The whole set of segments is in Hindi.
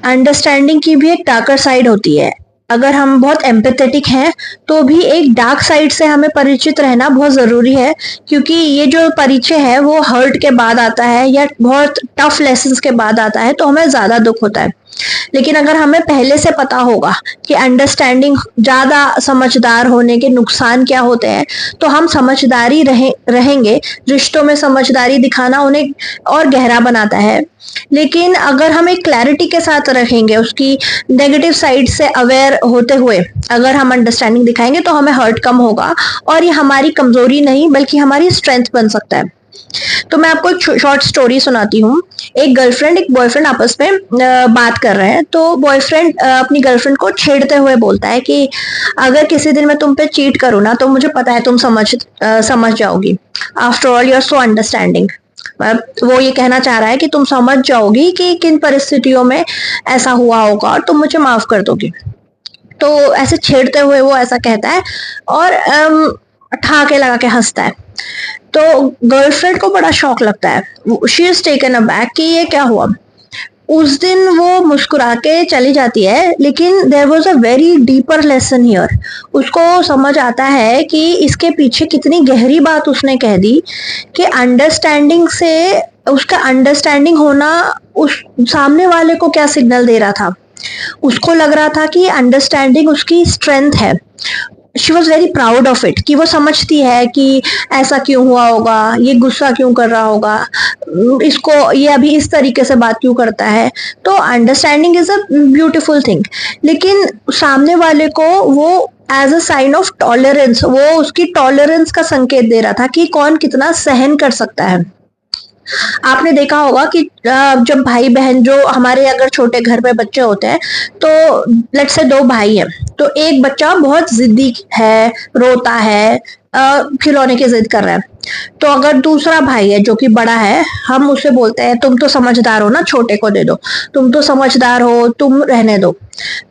अंडरस्टैंडिंग की भी एक डार्कर साइड होती है। अगर हम बहुत एम्पैथेटिक हैं तो भी एक डार्क साइड से हमें परिचित रहना बहुत ज़रूरी है, क्योंकि ये जो परिचय है वो हर्ट के बाद आता है या बहुत टफ लेसन्स के बाद आता है, तो हमें ज़्यादा दुख होता है। लेकिन अगर हमें पहले से पता होगा कि अंडरस्टैंडिंग, ज़्यादा समझदार होने के नुकसान क्या होते हैं, तो हम समझदारी रहेंगे। रिश्तों में समझदारी दिखाना उन्हें और गहरा बनाता है। लेकिन अगर हम एक क्लैरिटी के साथ रहेंगे, उसकी नेगेटिव साइड से अवेयर होते हुए अगर हम अंडरस्टैंडिंग दिखाएंगे, तो हमें हर्ट कम होगा और ये हमारी कमजोरी नहीं बल्कि हमारी स्ट्रेंथ बन सकता है। तो मैं आपको एक शॉर्ट स्टोरी सुनाती हूँ। एक गर्लफ्रेंड एक बॉयफ्रेंड आपस में बात कर रहे हैं, तो बॉयफ्रेंड अपनी गर्लफ्रेंड को छेड़ते हुए बोलता है कि अगर किसी दिन मैं तुम पे चीट करूँ ना, तो मुझे पता है तुम समझ जाओगी। After all you are so understanding. वो ये कहना चाह रहा है कि तुम समझ जाओगी कि किन परिस्थितियों में ऐसा हुआ होगा और तुम मुझे माफ कर दोगी। तो ऐसे छेड़ते हुए वो ऐसा कहता है और ठहाके लगा के हंसता है। तो गर्लफ्रेंड को बड़ा शॉक लगता है। शी इज टेकन अबैक कि ये क्या हुआ। उस दिन वो मुस्कुरा के चली जाती है, लेकिन there was a very deeper lesson here. उसको समझ आता है कि इसके पीछे कितनी गहरी बात उसने कह दी, कि अंडरस्टैंडिंग से उसका अंडरस्टैंडिंग होना उस सामने वाले को क्या सिग्नल दे रहा था। उसको लग रहा था कि अंडरस्टैंडिंग उसकी स्ट्रेंथ है। She was very proud of it, कि वो समझती है कि ऐसा क्यों हुआ होगा, ये गुस्सा क्यों कर रहा होगा, इसको ये अभी इस तरीके से बात क्यों करता है। तो understanding is a beautiful thing. लेकिन सामने वाले को वो as a sign of tolerance, वो उसकी टॉलरेंस का संकेत दे रहा था कि कौन कितना सहन कर सकता है। आपने देखा होगा कि जब भाई बहन, जो हमारे अगर छोटे घर में बच्चे होते हैं, तो लेट्स से दो भाई हैं, तो एक बच्चा बहुत जिद्दी है, रोता है, खिलौने की जिद कर रहा है। तो अगर दूसरा भाई है जो कि बड़ा है, हम उसे बोलते हैं तुम तो समझदार हो ना, छोटे को दे दो, तुम तो समझदार हो, तुम रहने दो।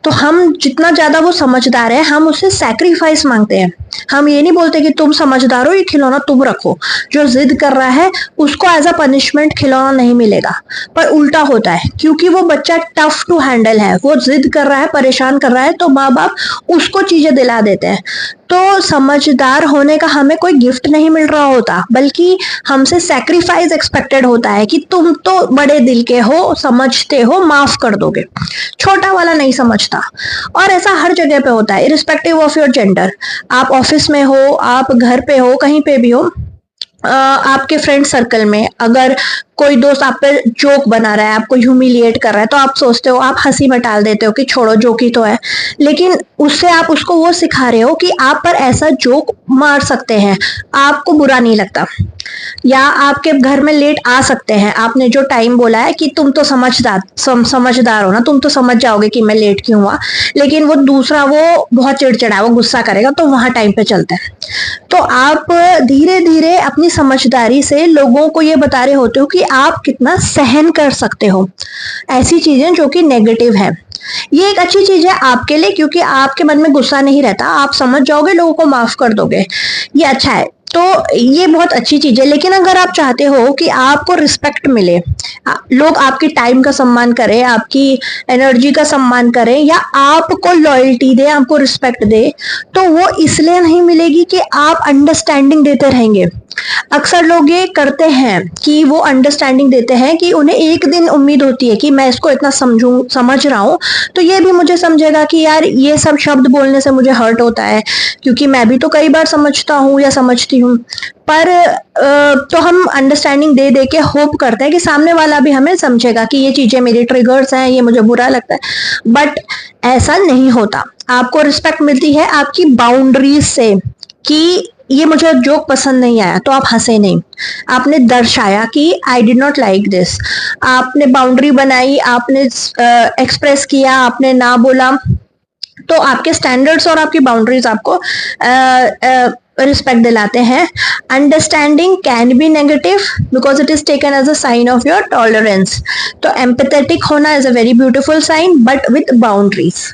तो हम जितना ज्यादा वो समझदार है, हम उससे सैक्रिफाइस मांगते हैं। हम ये नहीं बोलते कि तुम समझदार हो, ये खिलौना तुम रखो। जो जिद कर रहा है उसको एज अ पनिशमेंट खिलौना नहीं मिलेगा, पर उल्टा होता है, क्योंकि वो बच्चा टफ टू हैंडल है, वो जिद कर रहा है, परेशान कर रहा है, तो माँ बाप उसको चीजें दिला देते हैं। तो समझदार होने का हमें कोई गिफ्ट नहीं मिल रहा होता, बल्कि हमसे सैक्रिफाइस एक्सपेक्टेड होता है कि तुम तो बड़े दिल के हो, समझते हो, माफ कर दोगे। छोटा वाला नहीं समझता। और ऐसा हर जगह पे होता है, इरिस्पेक्टिव ऑफ योर जेंडर। आप ऑफिस में हो, आप घर पे हो, कहीं पे भी हो, आपके फ्रेंड सर्कल में अगर कोई दोस्त आप पे जोक बना रहा है, आपको ह्यूमिलिएट कर रहा है, तो आप सोचते हो, आप हंसी में टाल देते हो कि छोड़ो, जोक ही तो है। लेकिन उससे आप उसको वो सिखा रहे हो कि आप पर ऐसा जोक मार सकते हैं, आपको बुरा नहीं लगता। या आपके घर में लेट आ सकते हैं, आपने जो टाइम बोला है कि तुम तो समझदार हो ना, तुम तो समझ जाओगे कि मैं लेट क्यों हुआ, लेकिन वो दूसरा वो बहुत चिड़चिड़ा, वो गुस्सा करेगा, तो वहां टाइम पे चलता है। तो आप धीरे धीरे अपनी समझदारी से लोगों को ये बता रहे होते हो कि आप कितना सहन कर सकते हो ऐसी चीजें जो कि नेगेटिव है। ये एक अच्छी चीज है आपके लिए, क्योंकि आपके मन में गुस्सा नहीं रहता, आप समझ जाओगे, लोगों को माफ कर दोगे। ये अच्छा है, तो ये बहुत अच्छी चीज है। लेकिन अगर आप चाहते हो कि आपको रिस्पेक्ट मिले, लोग आपकी टाइम का सम्मान करें, आपकी एनर्जी का सम्मान करें, या आपको लॉयल्टी दे, आपको रिस्पेक्ट दे, तो वो इसलिए नहीं मिलेगी कि आप अंडरस्टैंडिंग देते रहेंगे। अक्सर लोग ये करते हैं कि वो अंडरस्टैंडिंग देते हैं कि उन्हें एक दिन उम्मीद होती है कि मैं इसको इतना समझ रहा हूँ, तो ये भी मुझे समझेगा कि यार ये सब शब्द बोलने से मुझे हर्ट होता है, क्योंकि मैं भी तो कई बार समझता हूँ या समझती हूँ। पर तो हम अंडरस्टैंडिंग दे दे के होप करते हैं कि सामने वाला भी हमें समझेगा कि ये चीजें मेरी ट्रिगर्स हैं, ये मुझे बुरा लगता है। बट ऐसा नहीं होता। आपको रिस्पेक्ट मिलती है आपकी बाउंड्रीज से, कि ये मुझे जोक पसंद नहीं आया तो आप हंसे नहीं, आपने दर्शाया कि I did not like this, आपने बाउंड्री बनाई, आपने एक्सप्रेस किया, आपने ना बोला। तो आपके स्टैंडर्ड्स और आपकी बाउंड्रीज आपको रिस्पेक्ट दिलाते हैं। Understanding can be negative because it is taken as a sign of your tolerance. तो एम्पैथेटिक होना is a very beautiful sign, but with boundaries.